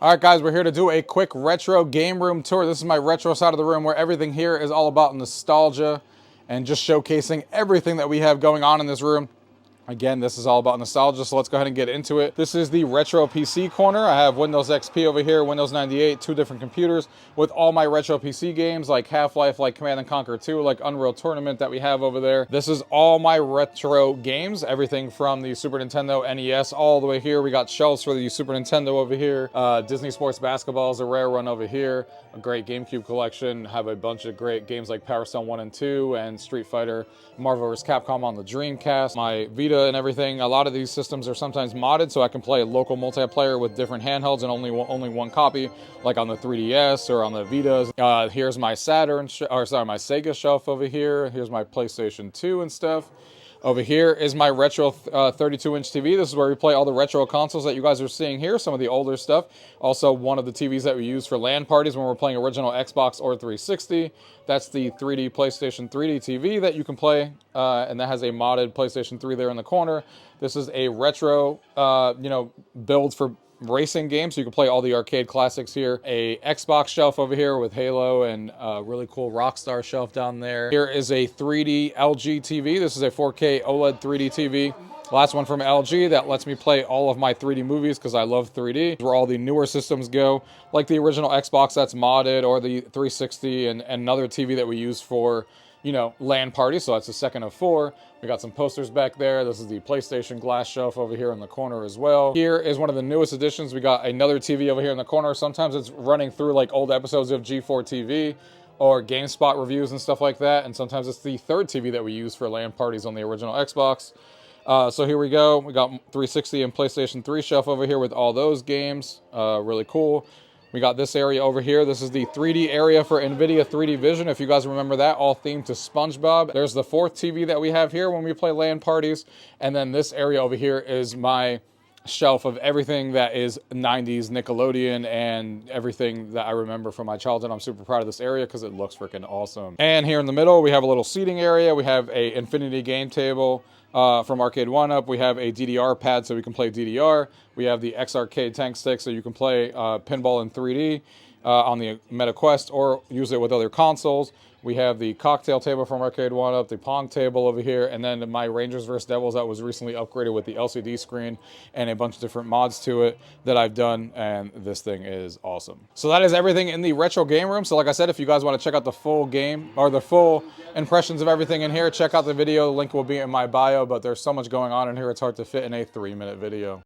All right, guys, we're here to do a quick retro game room tour. This is my retro side of the room where everything here is all about nostalgia and just showcasing everything that we have going on in this room. Again, this is all about nostalgia, so let's go ahead and get into it. This is the retro PC corner. I have Windows XP over here, Windows 98, two different computers with all my retro PC games like Half-Life, like Command & Conquer 2, like Unreal Tournament that we have over there. This is all my retro games, everything from the Super Nintendo, NES, all the way here. We got shelves for the Super Nintendo over here. Disney Sports Basketball is a rare one over here. A great GameCube collection. Have a bunch of great games like Power Stone 1 and 2 and Street Fighter, Marvel vs. Capcom on the Dreamcast. My Vita and everything. A lot of these systems are sometimes modded, so I can play a local multiplayer with different handhelds and only one copy, like on the 3DS or on the Vitas. Here's my my Sega shelf over here. Here's my PlayStation 2 and stuff. Over here is my retro 32-inch TV. This is where we play all the retro consoles that you guys are seeing here, some of the older stuff. Also, one of the TVs that we use for LAN parties when we're playing original Xbox or 360. That's the 3D PlayStation 3D TV that you can play, and that has a modded PlayStation 3 there in the corner. This is a retro, build for racing games, so you can play all the arcade classics here. A Xbox shelf over here with Halo and a really cool Rockstar shelf down there. Here is a 3D LG TV. This is a 4K OLED 3D TV. Last one from LG that lets me play all of my 3D movies because I love 3D. Where all the newer systems go, like the original Xbox that's modded, or the 360 and another TV that we use for, LAN parties. So that's the second of four. We got some posters back there. This is the PlayStation glass shelf over here in the corner as well. Here is one of the newest additions. We got another TV over here in the corner. Sometimes it's running through like old episodes of G4 TV or GameSpot reviews and stuff like that. And sometimes it's the third TV that we use for LAN parties on the original Xbox. So here we go. We got 360 and PlayStation 3 shelf over here with all those games. Really cool. We got this area over here. This is the 3D area for NVIDIA 3D Vision. If you guys remember that, all themed to SpongeBob. There's the fourth TV that we have here when we play LAN parties. And then this area over here is my shelf of everything that is 90s Nickelodeon and everything that I remember from my childhood. I'm super proud of this area because it looks freaking awesome. And here in the middle, we have a little seating area. We have a Infinity game table from Arcade 1-Up. We have a DDR pad so we can play DDR. We have the X Arcade tank stick so you can play pinball in 3D on the Meta Quest or use it with other consoles. We have the cocktail table from Arcade 1-Up, the Pong table over here, and then my Rangers vs. Devils that was recently upgraded with the LCD screen and a bunch of different mods to it that I've done, and this thing is awesome. So that is everything in the retro game room. So like I said, if you guys want to check out the full game or the full impressions of everything in here, check out the video. The link will be in my bio, but there's so much going on in here, it's hard to fit in a 3-minute video.